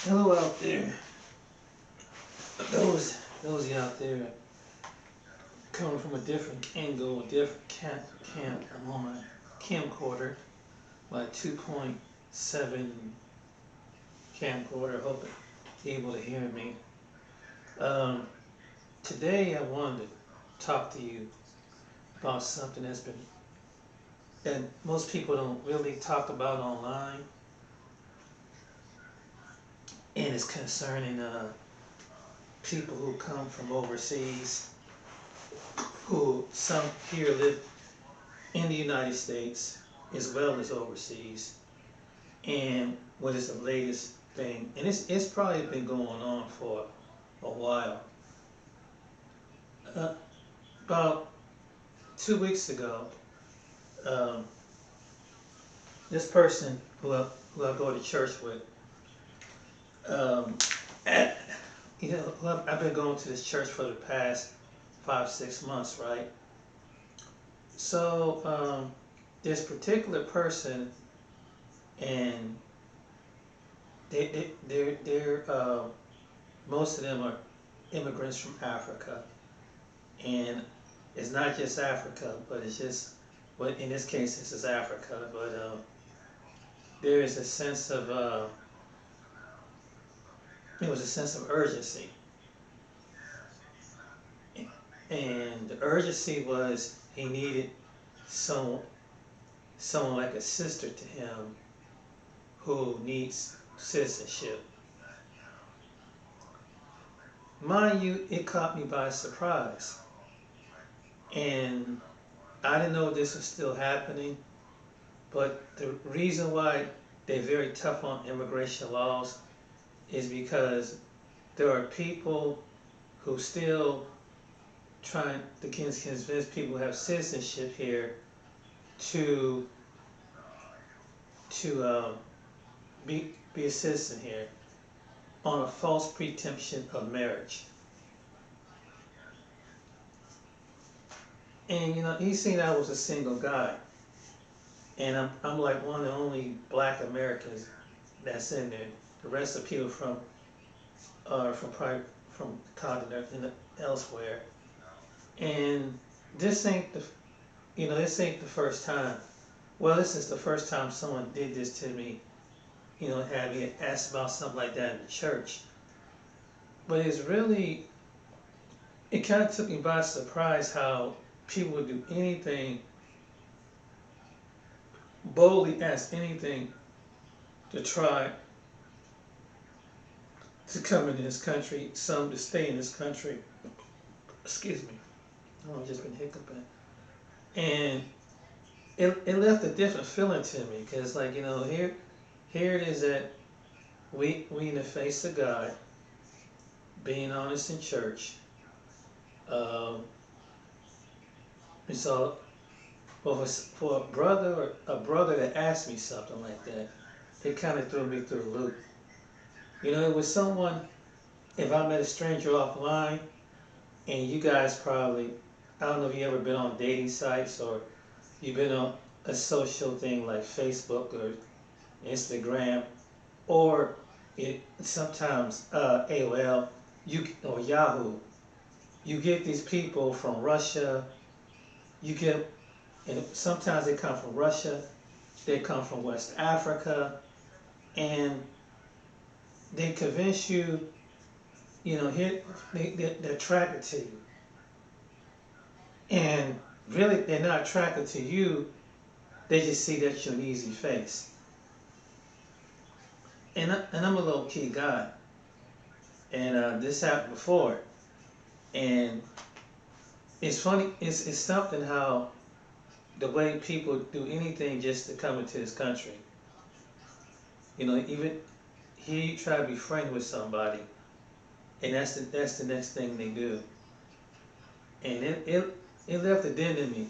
Hello out there. Those of you out there coming from a different angle, a different camp. I'm on my camcorder, my 2.7 camcorder. Hope you're able to hear me. Um, Today I wanted to talk to you about something that most people don't really talk about online, and it's concerning people who come from overseas, who some here live in the United States as well as overseas. And what is the latest thing? And it's probably been going on for a while. Uh, about 2 weeks ago, um, this person who I go to church with, um, at, I've been going to this church for the past 5, 6 months, right? So this particular person, and they're most of them are immigrants from Africa, and it's not just Africa, but it's just, well, in this case, this is Africa, but there is a sense of there was a sense of urgency, and the urgency was he needed some someone like a sister to him who needs citizenship. Mind you, it caught me by surprise, and I didn't know this was still happening. But the reason why they're very tough on immigration laws is because there are people who still trying to convince people who have citizenship here to be a citizen here on a false pretension of marriage. And he seen I was a single guy, and I'm like one of the only black Americans that's in there. The rest of people probably from the continent and elsewhere. And this ain't the first time. Well, this is the first time someone did this to me. Had me asked about something like that in the church. But it kind of took me by surprise how people would do anything, boldly ask anything to try to come into this country, some to stay in this country. Excuse me. Oh, I've just been hiccuping. And it left a different feeling to me, because here it is that we in the face of God, being honest in church. And so, for a brother that asked me something like that, it kind of threw me through a loop. It was someone. If I met a stranger offline, and you guys probably, I don't know if you ever been on dating sites, or you've been on a social thing like Facebook or Instagram, or sometimes AOL, or Yahoo. You get these people from Russia. And sometimes they come from Russia, they come from West Africa, and they convince you, here they're attracted to you, and really they're not attracted to you. They just see that you're an easy face. And I'm a low key guy, and this happened before, and it's funny. It's something how the way people do anything just to come into this country. Even here you try to be friends with somebody, and that's the next thing they do. And it left a dent in me.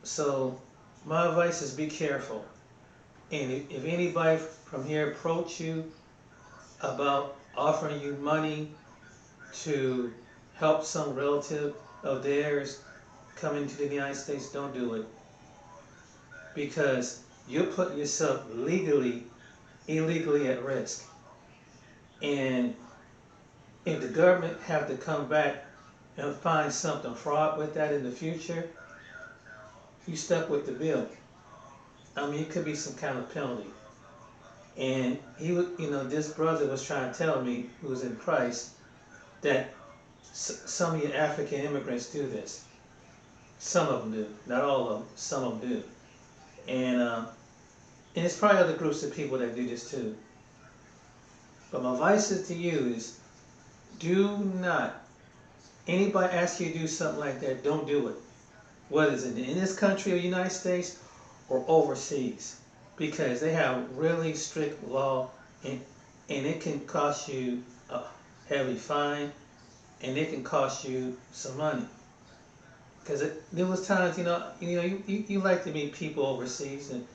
So my advice is be careful. And if anybody from here approach you about offering you money to help some relative of theirs come into the United States, don't do it, because you're putting yourself legally illegally at risk. And if the government have to come back and find something fraud with that in the future, you stuck with the bill. I mean, it could be some kind of penalty. And he would, this brother was trying to tell me, who was in Christ, that some of your African immigrants do this. Some of them do, not all of them. Some of them do, and it's probably other groups of people that do this too. But my advice is to you is, do not. Anybody ask you to do something like that, don't do it. Whether it's in this country or United States or overseas, because they have really strict law, and it can cost you a heavy fine, and it can cost you some money. Because there was times, you like to meet people overseas and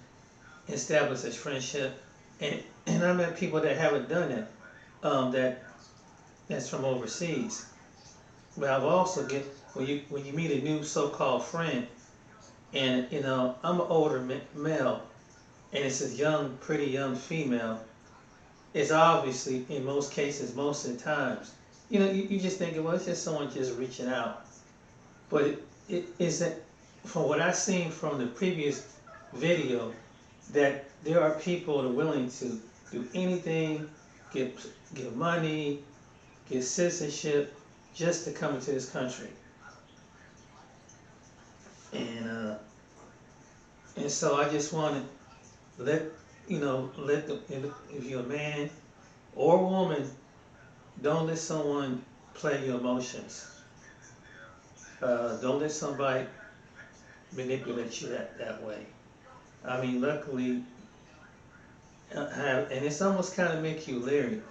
establish a friendship, and I met people that haven't done that, that's from overseas. But I've also get when you meet a new so-called friend, and I'm an older male, and it's a young, pretty young female. It's obviously, in most cases, most of the times, you just think, well, it's just someone just reaching out. But it isn't, from what I've seen from the previous video, that there are people that are willing to do anything, give money, get citizenship, just to come into this country. And so I just want to if you're a man or a woman, don't let someone play your emotions. Don't let somebody manipulate you that way. I mean, luckily, and it's almost kind of make you leery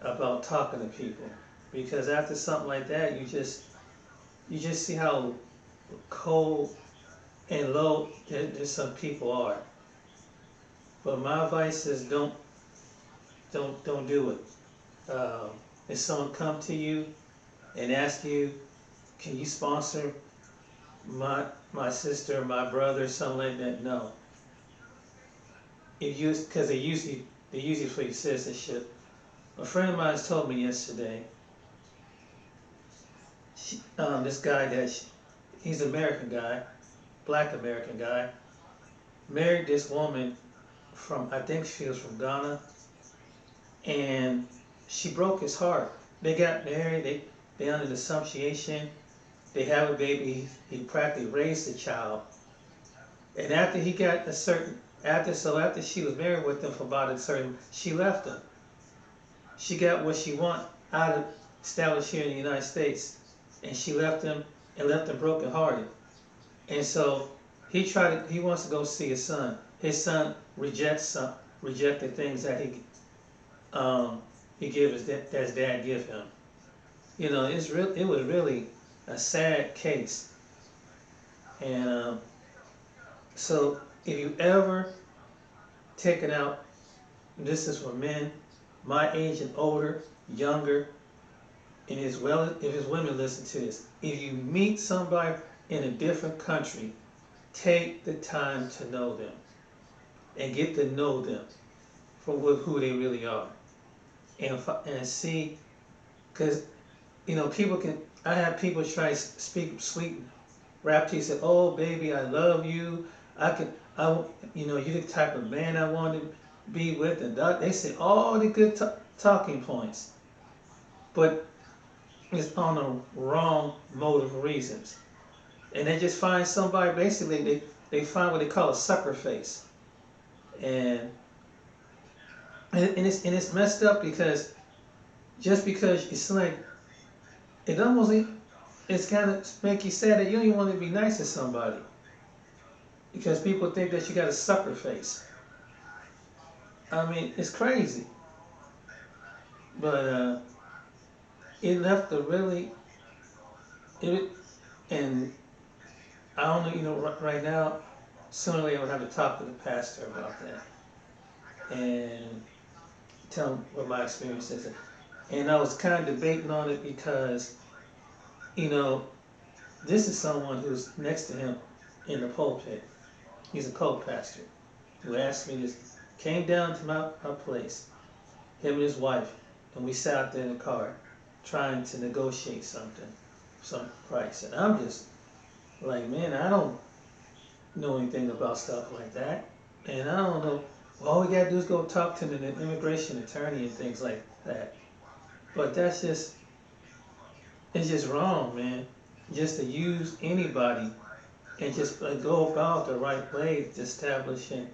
about talking to people, because after something like that, you just see how cold and low that some people are. But my advice is don't do it. If someone come to you and ask you, can you sponsor my sister, my brother, something like that? No. Because they usually for your citizenship. A friend of mine has told me yesterday. This guy he's an American guy, black American guy, married this woman from, I think she was from Ghana, and she broke his heart. They got married. They under the assumption. They have a baby. He practically raised the child. And after he got after she was married with him for about she left him. She got what she want out of established here in the United States, and she left him brokenhearted. And so he wants to go see his son. His son rejected things that he gave his dad give him. It was really a sad case. And so if you ever taken out, this is for men, my age and older, younger, and if his women listen to this, if you meet somebody in a different country, take the time to know them and get to know them for who they really are, and see, because I have people try to speak sweet rap to you, say, oh baby, I love you, you're the type of man I want to be with, and they say all the good talking points, but it's on the wrong motive reasons. And they just find somebody, basically they find what they call a sucker face. And it's messed up, because just because it's like, it's kind of make you sad that you don't even want to be nice to somebody, because people think that you got a sucker face. I mean, it's crazy. But it left and I don't know, right now, sooner or later I would have to talk to the pastor about that and tell him what my experience is. And I was kind of debating on it, because, this is someone who's next to him in the pulpit. He's a co-pastor who asked me this. came down to my place, him and his wife, and we sat out there in the car trying to negotiate something, some price. And I'm just like, man, I don't know anything about stuff like that. And I don't know, well, all we gotta do is go talk to the immigration attorney and things like that. But that's just, it's just wrong, man. Just to use anybody and just go about the right way to establishing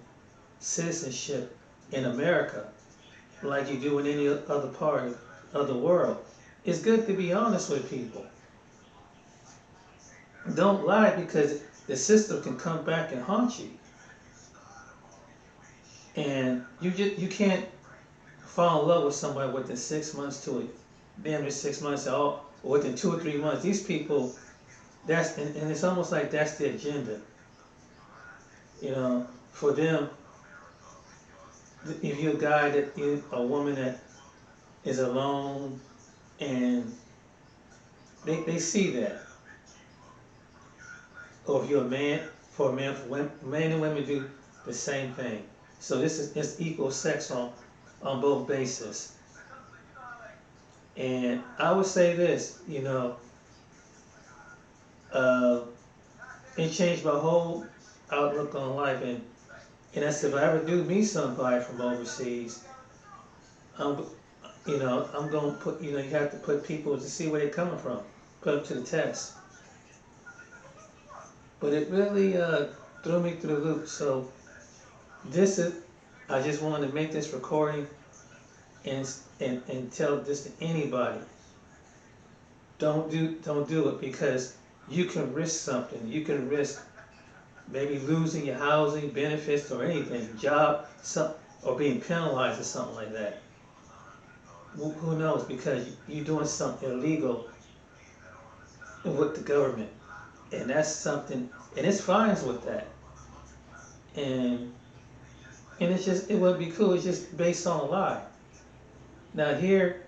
citizenship in America like you do in any other part of the world. It's good to be honest with people. Don't lie, because the system can come back and haunt you. And you can't fall in love with somebody within 6 months to a damn near 6 months at all, or within 2 or 3 months. These people, and it's almost like that's the agenda. You know, for them, if you're a guy a woman that is alone, and they see that. Or if you're a man, for men, men and women do the same thing. So it's equal sex on both bases. And I would say this, uh, it changed my whole outlook on life. And I said, if I ever do meet somebody from overseas, I'm, I'm going to put, you have to put people to see where they're coming from, put them to the test. But it really threw me through the loop. So I just wanted to make this recording and tell this to anybody. Don't do it, because you can risk something. You can risk maybe losing your housing, benefits, or anything, job, or being penalized or something like that. Who knows? Because you're doing something illegal with the government, and that's something, and it's fines with that. And it's just, it wouldn't be cool. It's just based on a lie. Now here,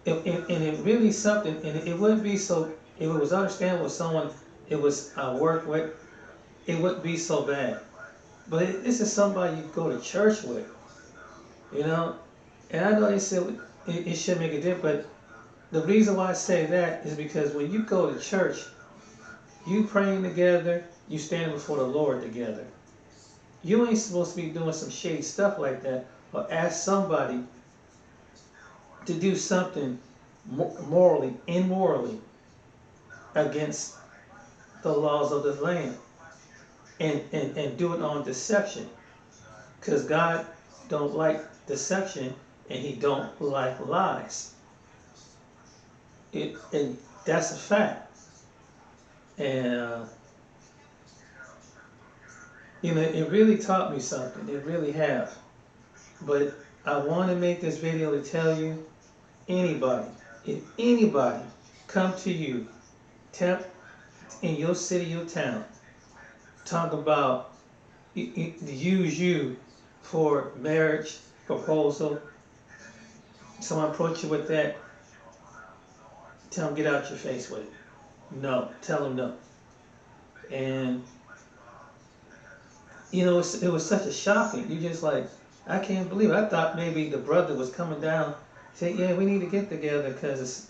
and it really something, and it wouldn't be so, if it was understandable with someone it was I work with, it wouldn't be so bad. But this is somebody you go to church with, And I know they said it should make a difference, but the reason why I say that is because when you go to church, you praying together, you standing before the Lord together. You ain't supposed to be doing some shady stuff like that, or ask somebody to do something immorally against the laws of this land, and do it on deception, because God don't like deception, and he don't like lies. And that's a fact. And it really taught me something. It really have. But I want to make this video to tell you, if anybody come to you, in your city, your town, talk about use you for marriage proposal, someone approach you with that, tell them get out your face with it. No, tell them no. And it was such a shocking. You just like, I can't believe it. I thought maybe the brother was coming down, saying, yeah, we need to get together because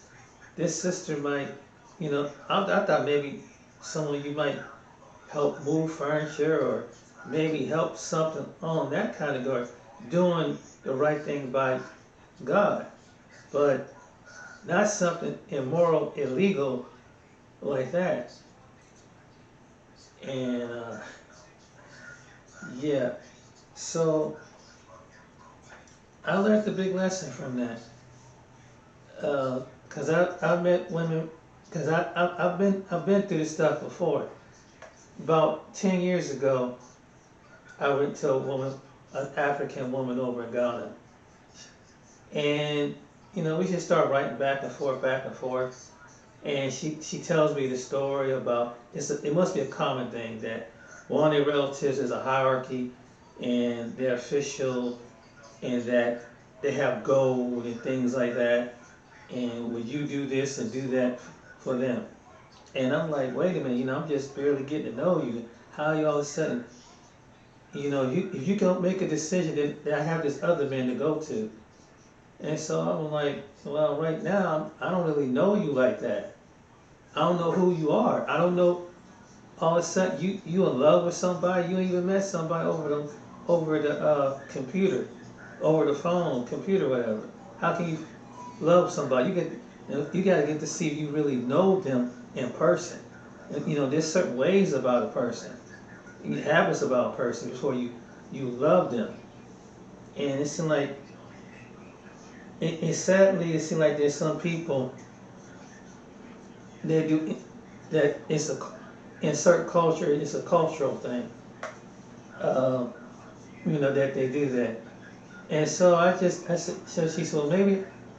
this sister might, I thought maybe someone you might help move furniture, or maybe help something on that kind of guard, doing the right thing by God, but not something immoral, illegal like that. And yeah, so I learned a big lesson from that, because I've met women, because I've been through this stuff before. About 10 years ago, I went to a woman, an African woman over in Ghana, and we just started writing back and forth, and she tells me the story about it must be a common thing that one of their relatives is a hierarchy, and they're official, and that they have gold and things like that, and would you do this and do that for them? And I'm like, wait a minute, I'm just barely getting to know you. How you all of a sudden You know, if you don't make a decision, then I have this other man to go to. And so I'm like, well, right now, I don't really know you like that. I don't know who you are. I don't know. All of a sudden, you in love with somebody. You ain't even met somebody over the computer, over the phone, computer, whatever. How can you love somebody? You got to get to see if you really know them in person. And, you know, there's certain ways about a person, habits about a person before you love them. And it seems like sadly it seems like there's some people that do that. It's a in certain culture, it's a cultural thing. Uh, you know that they do that. And so I said, so she said, well,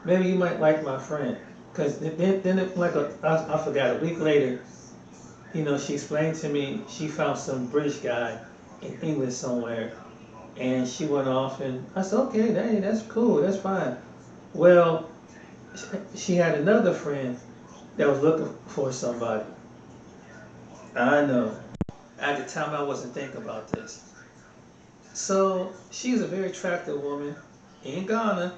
maybe you might like my friend, because then I forgot a week later, you know, she explained to me she found some British guy in England somewhere, and she went off, and I said, okay, that's cool, that's fine. Well, she had another friend that was looking for somebody. I know. At the time, I wasn't thinking about this. So she's a very attractive woman in Ghana.